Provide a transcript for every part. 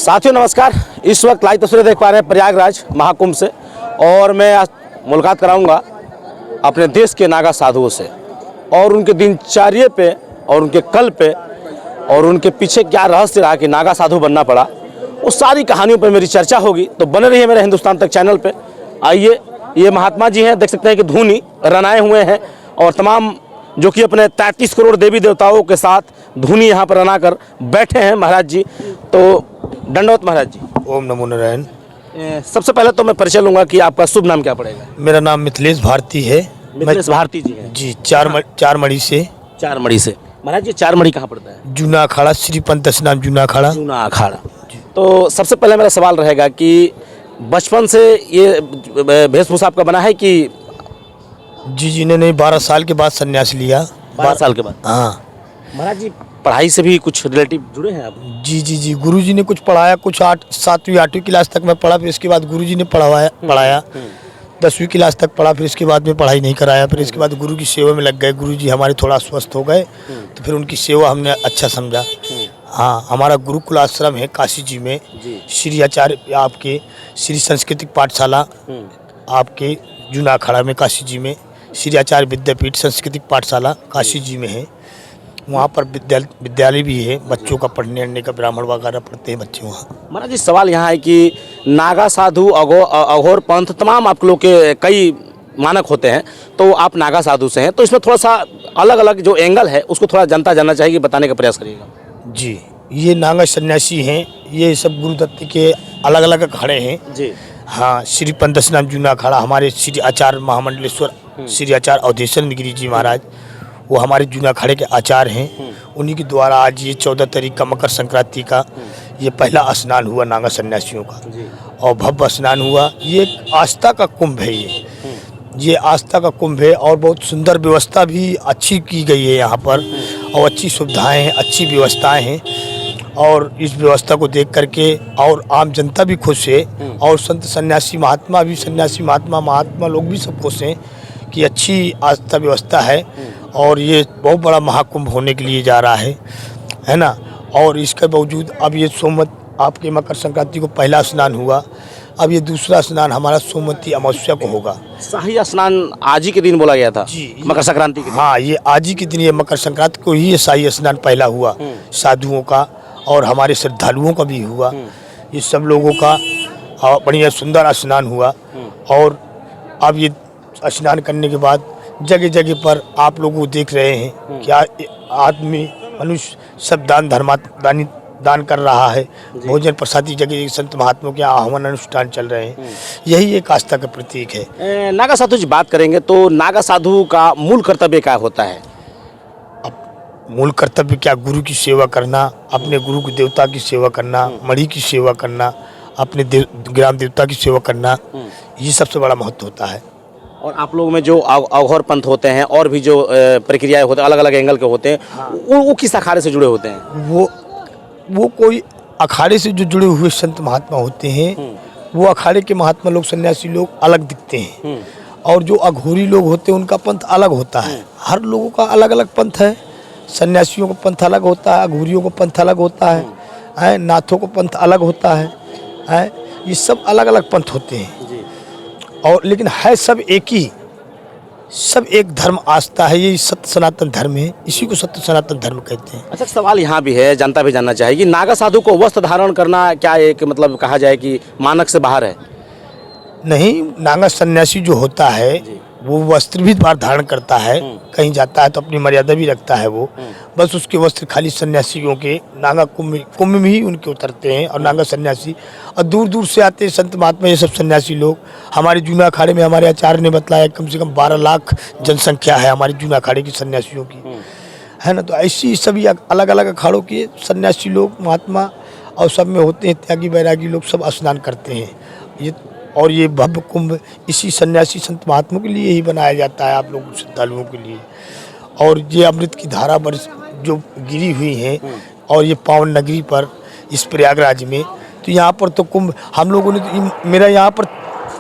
साथियों नमस्कार। इस वक्त लाइव तस्वीरें देख पा रहे हैं प्रयागराज महाकुंभ से, और मैं आज मुलाकात कराऊंगा अपने देश के नागा साधुओं से और उनके दिनचर्या पे और उनके कल पे और उनके पीछे क्या रहस्य रहा कि नागा साधु बनना पड़ा। उस सारी कहानियों पर मेरी चर्चा होगी, तो बने रहिए मेरे हिंदुस्तान तक चैनल पे। आइए, ये महात्मा जी हैं, देख सकते हैं कि धूनी रनाए हुए हैं और तमाम जो कि अपने 33 करोड़ देवी देवताओं के साथ धूनी यहाँ पर रना कर बैठे हैं महाराज जी। तो दंडवत महाराज जी। ओम नमो नारायण। सबसे पहले तो मैं परिचय लूंगा कि आपका शुभ नाम क्या पड़ेगा। मेरा नाम मिथिलेश भारती है। मिथिलेश भारती जी हैं जी। चार मड़ी से। चार मड़ी से। महाराज जी, चार मड़ी कहाँ पड़ता है? जूना अखाड़ा, श्री पंत स्नान जूना अखाड़ा। जूना अखाड़ा। तो सबसे पहले मेरा सवाल रहेगा कि बचपन से ये वेशभूषा आपका बना है कि? जी नहीं, 12 साल के बाद संन्यास लिया। 12 साल के बाद। हाँ महाराज जी, पढ़ाई से भी कुछ रिलेटिव जुड़े हैं आप? जी। गुरुजी ने कुछ पढ़ाया, कुछ 7वीं 8वीं क्लास तक मैं पढ़ा, फिर इसके बाद गुरुजी ने पढ़ाया। 10वीं क्लास तक पढ़ा, फिर इसके बाद में पढ़ाई नहीं कराया। फिर इसके बाद गुरु की सेवा में लग गए। गुरुजी हमारे थोड़ा स्वस्थ हो गए, तो फिर उनकी सेवा हमने अच्छा समझा। हाँ, हमारा गुरुकुल आश्रम है काशी जी में। श्री आचार्य आपके श्री सांस्कृतिक पाठशाला आपके जूना अखाड़ा में काशी जी में श्री आचार्य विद्यापीठ सांस्कृतिक पाठशाला काशी जी में है। वहाँ पर विद्यालय भी है, बच्चों का पढ़ने का, ब्राह्मण वगैरह पढ़ते हैं बच्चे वहाँ। महाराज जी, सवाल यहाँ है कि नागा साधु, अघोर पंथ, तमाम आप लोग के कई मानक होते हैं, तो आप नागा साधु से हैं, तो इसमें थोड़ा सा अलग अलग जो एंगल है उसको थोड़ा जनता जानना चाहिए, बताने का प्रयास करिएगा। जी, ये नागा सन्यासी हैं, ये सब गुरुदत्त के अलग अलग अखाड़े हैं जी। हाँ, श्री पंत स्नान जूना अखाड़ा हमारे श्री आचार्य महामंडलेश्वर श्री आचार्य अवधेश्वर गिरी जी महाराज, वो हमारे जूना अखाड़े के आचार्य हैं। उन्हीं के द्वारा आज ये 14 तारीख का मकर संक्रांति का ये पहला स्नान हुआ नागा सन्यासियों का, और भव्य स्नान हुआ। ये एक आस्था का कुंभ है। ये आस्था का कुंभ है, और बहुत सुंदर व्यवस्था भी अच्छी की गई है यहाँ पर, और अच्छी सुविधाएं हैं, अच्छी व्यवस्थाएं हैं। और इस व्यवस्था को देख करके और आम जनता भी खुश है, और संत सन्यासी महात्मा भी, सन्यासी महात्मा लोग भी सब खुश हैं कि अच्छी आस्था व्यवस्था है। और ये बहुत बड़ा महाकुंभ होने के लिए जा रहा है ना। और इसके बावजूद अब ये सोमवती आपके मकर संक्रांति को पहला स्नान हुआ, अब ये दूसरा स्नान हमारा सोमवती अमावस्या को होगा। शाही स्नान आज ही के दिन बोला गया था जी, मकर संक्रांति के दिन। हाँ, ये आज ही के दिन, ये मकर संक्रांति को ही ये शाही स्नान पहला हुआ साधुओं का, और हमारे श्रद्धालुओं का भी हुआ। ये सब लोगों का बढ़िया सुंदर स्नान हुआ। और अब ये स्नान करने के बाद जगह जगह पर आप लोग को देख रहे हैं क्या आदमी मनुष्य सब दान कर रहा है। भोजन प्रसादी जगह संत महात्माओं के आह्वान अनुष्ठान चल रहे हैं। यही एक आस्था का प्रतीक है। नागा साधु जी बात करेंगे तो नागा साधु का मूल कर्तव्य क्या होता है? मूल कर्तव्य क्या? गुरु की सेवा करना, अपने गुरु के देवता की सेवा करना, मणि की सेवा करना, अपने ग्राम देवता की सेवा करना, ये सबसे बड़ा महत्व होता है। और आप लोगों में जो अघोर पंथ होते हैं और भी जो प्रक्रियाएं होते हैं, अलग अलग एंगल के होते हैं, वो किस अखाड़े से जुड़े होते हैं? वो कोई अखाड़े से जो जुड़े हुए संत महात्मा होते हैं, वो अखाड़े के महात्मा लोग, सन्यासी लोग अलग दिखते हैं। और जो अघोरी लोग होते हैं उनका पंथ अलग होता है। हर लोगों का अलग अलग पंथ है। सन्यासियों का पंथ अलग होता है, अघोरियों का पंथ अलग होता है, नाथों का पंथ अलग होता है। ये सब अलग अलग पंथ होते हैं, और लेकिन है सब एक ही, सब एक धर्म आस्था है। ये सत्य सनातन धर्म है, इसी को सत्य सनातन धर्म कहते हैं। अच्छा, सवाल यहाँ भी है, जनता भी जानना चाहेगी, नागा साधु को वस्त्र धारण करना क्या एक मतलब कहा जाए कि मानक से बाहर है? नहीं, नागा सन्यासी जो होता है वो वस्त्र भी धारण करता है, कहीं जाता है तो अपनी मर्यादा भी रखता है वो। बस उसके वस्त्र खाली सन्यासियों के नागा कुंभ में ही उनके उतरते हैं। और नागा सन्यासी और दूर दूर से आते हैं संत महात्मा, ये सब सन्यासी लोग। हमारे जूना अखाड़े में हमारे आचार्य ने बताया कम से कम 12 लाख जनसंख्या है हमारे जूना अखाड़े की सन्यासियों की, है ना। तो ऐसी सभी अलग अलग अखाड़ों के सन्यासी लोग महात्मा और सब में होते हैं, त्यागी बैरागी लोग सब स्नान करते हैं। और ये भव्य कुंभ इसी सन्यासी संत महात्मा के लिए ही बनाया जाता है, आप लोगों श्रद्धालुओं के लिए। और ये अमृत की धारा जो गिरी हुई है, और ये पावन नगरी पर इस प्रयागराज में, तो यहाँ पर तो कुंभ हम लोगों ने तो मेरा यहाँ पर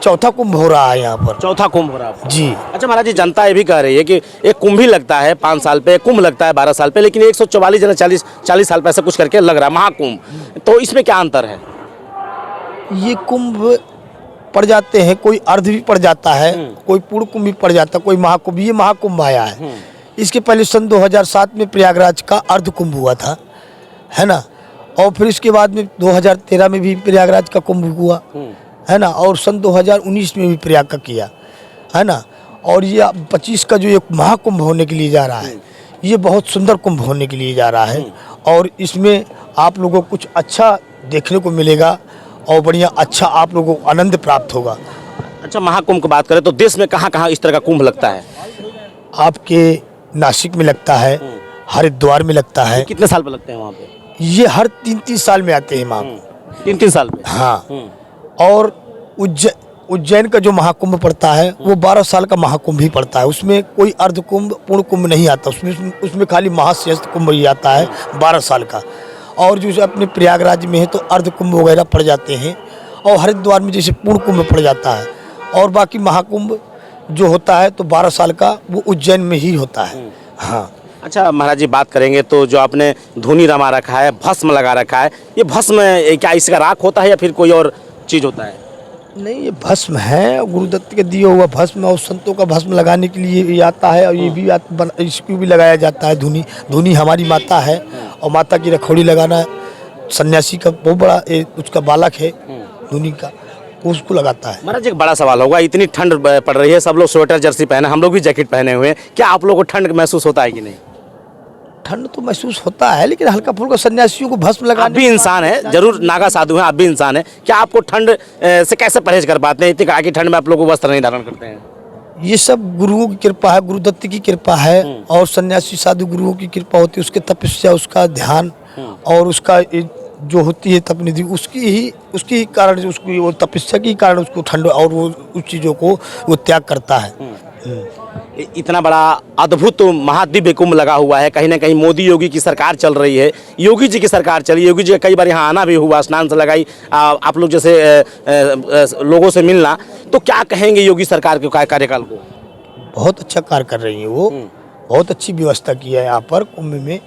चौथा कुंभ हो रहा है यहाँ पर। चौथा कुंभ हो रहा है जी। अच्छा महाराज जी, जनता ये भी कह रही है कि एक कुंभ ही लगता है 5 साल पे, कुंभ लगता है 12 साल पे, लेकिन 144 या 40 साल पे ऐसा कुछ करके लग रहा है महाकुंभ। तो इसमें क्या अंतर है? ये कुंभ पड़ जाते हैं, कोई अर्ध भी पड़ जाता है, कोई पूर्ण कुंभ भी पड़ जाता है, कोई महाकुंभ। ये महाकुंभ आया है। इसके पहले सन 2007 में प्रयागराज का अर्ध कुंभ हुआ था, है ना। और फिर इसके बाद में 2013 में भी प्रयागराज का कुंभ हुआ, है ना। और सन 2019 में भी प्रयाग का किया, है ना। और ये 25 का जो एक महाकुंभ होने के लिए जा रहा है, ये बहुत सुंदर कुंभ होने के लिए जा रहा है। और इसमें आप लोगों को कुछ अच्छा देखने को मिलेगा और बढ़िया अच्छा आप लोगों को आनंद प्राप्त होगा। अच्छा, महाकुंभ की बात करें तो देश में कहाँ कहाँ इस तरह का कुंभ लगता है? आपके नासिक में लगता है, हरिद्वार में लगता है। कितने साल पे लगते हैं वहाँ पे? ये हर 3-3 साल में आते हैं माँ। 3-3 साल पे? हाँ। और उज्जैन का जो महाकुंभ पड़ता है वो 12 साल का महाकुंभ ही पड़ता है। उसमें कोई अर्ध कुंभ पूर्ण कुंभ नहीं आता, उसमें खाली महाश्रेष्ठ कुंभ ही आता है 12 साल का। और जो अपने प्रयागराज में है तो अर्ध कुंभ वगैरह पड़ जाते हैं, और हरिद्वार में जैसे पूर्ण कुंभ पड़ जाता है। और बाकी महाकुंभ जो होता है तो 12 साल का वो उज्जैन में ही होता है। हाँ। अच्छा महाराज जी, बात करेंगे तो जो आपने धूनी रमा रखा है, भस्म लगा रखा है, ये भस्म क्या इसका राख होता है या फिर कोई और चीज़ होता है? नहीं, ये भस्म है, गुरुदत्त के दिया हुआ भस्म। और संतों का भस्म लगाने के लिए ये आता है, और ये भी इसको भी लगाया जाता है। धूनी हमारी माता है, और माता की रखौड़ी लगाना सन्यासी का बहुत बड़ा उसका बालक है धूनी का, उसको लगाता है। महाराज एक बड़ा सवाल होगा, इतनी ठंड पड़ रही है, सब लोग स्वेटर जर्सी पहने, हम लोग भी जैकेट पहने हुए हैं, क्या आप लोगों को ठंड महसूस होता है कि नहीं? ठंड तो महसूस होता है, लेकिन हल्का फुल्का सन्यासियों को भस्म आप लगाने। भी इंसान है, जरूर नागा साधु हैं, आप भी इंसान हैं, क्या आपको ठंड से कैसे परहेज कर पाते हैं? इतनी कड़ाकी ठंड में आप लोग वस्त्र नहीं धारण करते हैं? ये सब गुरुओं की कृपा है, गुरुदत्त की कृपा है, और सन्यासी साधु गुरुओं की कृपा होती है। उसके तपस्या, उसका ध्यान और उसका जो होती है तपनिधि, उसकी ही कारण, उसकी वो तपस्या के कारण उसको ठंड और वो उस चीज़ों को वो त्याग करता है। इतना बड़ा अद्भुत महादिव्य कुंभ लगा हुआ है, कहीं ना कहीं मोदी योगी की सरकार चल रही है, योगी जी की सरकार चली, योगी जी का कई बार यहाँ आना भी हुआ, स्नान से लगाई आप लोग जैसे लोगों से मिलना, तो क्या कहेंगे योगी सरकार के कार्यकाल को? बहुत अच्छा कार्य कर रही है वो, बहुत अच्छी व्यवस्था की है यहाँ पर कुंभ में।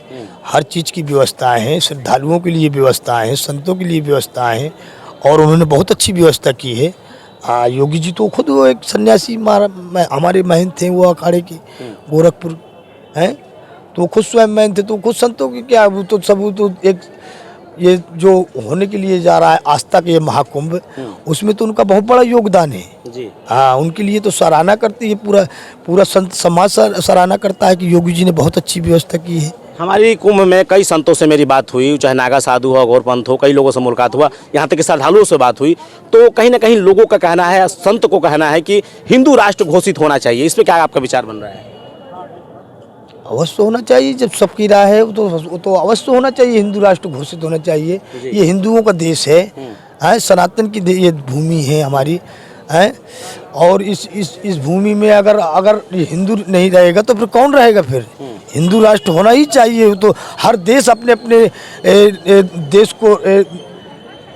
हर चीज़ की व्यवस्थाएं हैं, श्रद्धालुओं के लिए व्यवस्थाएं हैं, संतों के लिए व्यवस्थाएं हैं, और उन्होंने बहुत अच्छी व्यवस्था की है। योगी जी तो खुद वो एक सन्यासी हमारे महंत थे, वो अखाड़े के गोरखपुर हैं, तो खुद स्वयं महंत थे, तो खुद संतों की क्या, वो तो सब तो एक ये जो होने के लिए जा रहा है आस्था के ये महाकुंभ, उसमें तो उनका बहुत बड़ा योगदान है जी। हाँ, उनके लिए तो सराहना करती है, पूरा संत समाज सराहना करता है कि योगी जी ने बहुत अच्छी व्यवस्था की है। हमारी कुंभ में कई संतों से मेरी बात हुई, चाहे नागा साधु हो, गौर पंथ हो, कई लोगों से मुलाकात हुआ, यहाँ तक कि श्रद्धालुओं से बात हुई, तो कहीं ना कहीं लोगों का कहना है, संत को कहना है कि हिंदू राष्ट्र घोषित होना चाहिए। इस पर क्या आपका विचार बन रहा है? अवश्य होना चाहिए, जब सबकी राय है तो अवश्य होना चाहिए, हिंदू राष्ट्र घोषित होना चाहिए। ये हिंदुओं का देश है, सनातन की ये भूमि है हमारी है। और इस भूमि में अगर हिंदू नहीं रहेगा तो फिर कौन रहेगा? फिर हिंदू राष्ट्र होना ही चाहिए। तो हर देश अपने अपने देश को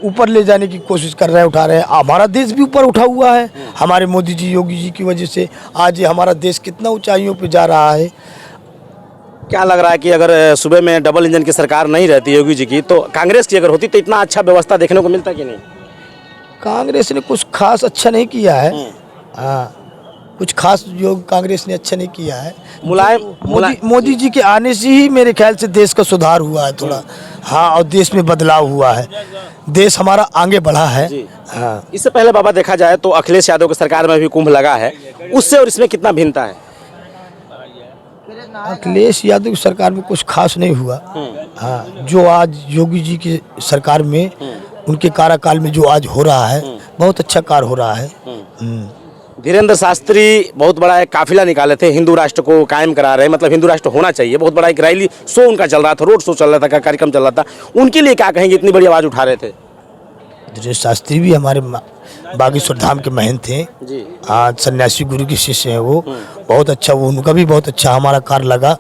ऊपर ले जाने की कोशिश कर रहे हैं, उठा रहे हैं। हमारा देश भी ऊपर उठा हुआ है, हमारे मोदी जी, योगी जी की वजह से आज ये हमारा देश कितना ऊंचाइयों पे जा रहा है। क्या लग रहा है कि अगर सुबह में डबल इंजन की सरकार नहीं रहती योगी जी की, तो कांग्रेस की अगर होती तो इतना अच्छा व्यवस्था देखने को मिलता कि नहीं? कांग्रेस ने कुछ खास अच्छा नहीं किया है। हाँ, कुछ खास जो कांग्रेस ने अच्छा नहीं किया है। मोदी जी के आने से ही मेरे ख्याल से देश का सुधार हुआ है थोड़ा। हाँ, और देश में बदलाव हुआ है, देश हमारा आगे बढ़ा है। हाँ, इससे पहले बाबा देखा जाए तो अखिलेश यादव की सरकार में भी कुंभ लगा है, उससे और इसमें कितना भिन्नता है? अखिलेश यादव की सरकार में कुछ खास नहीं हुआ। हाँ, जो आज योगी जी की सरकार में, उनके कार्यकाल में जो आज हो रहा है, बहुत अच्छा कार्य हो रहा है। धीरेन्द्र शास्त्री बहुत बड़ा एक काफिला निकाले थे, हिंदू राष्ट्र को कायम करा रहे, मतलब हिंदू राष्ट्र होना चाहिए, बहुत बड़ा एक रैली शो उनका चल रहा था, रोड शो चल रहा था, कार्यक्रम चल रहा था, उनके लिए क्या कहेंगे, इतनी बड़ी आवाज़ उठा रहे थे? धीरेन्द्र शास्त्री भी हमारे बागेश्वर धाम के महंत थे जी। आज सन्यासी गुरु के शिष्य हैं वो, बहुत अच्छा, वो उनका भी बहुत अच्छा हमारा कार्य लगा,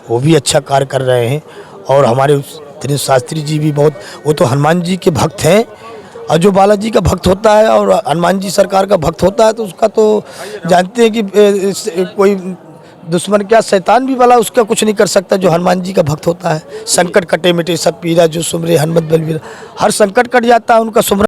वो भी अच्छा कार्य कर रहे हैं। और हमारे धीरेन्द्र शास्त्री जी भी बहुत, वो तो हनुमान जी के भक्त हैं, और जो बालाजी का भक्त होता है और हनुमान जी सरकार का भक्त होता है तो उसका तो जानते हैं कि कोई दुश्मन क्या शैतान भी वाला उसका कुछ नहीं कर सकता। जो हनुमान जी का भक्त होता है, संकट कटे मिटे सब पीरा, जो सुमरे हनुमत बलवीर, हर संकट कट जाता है उनका सुमरन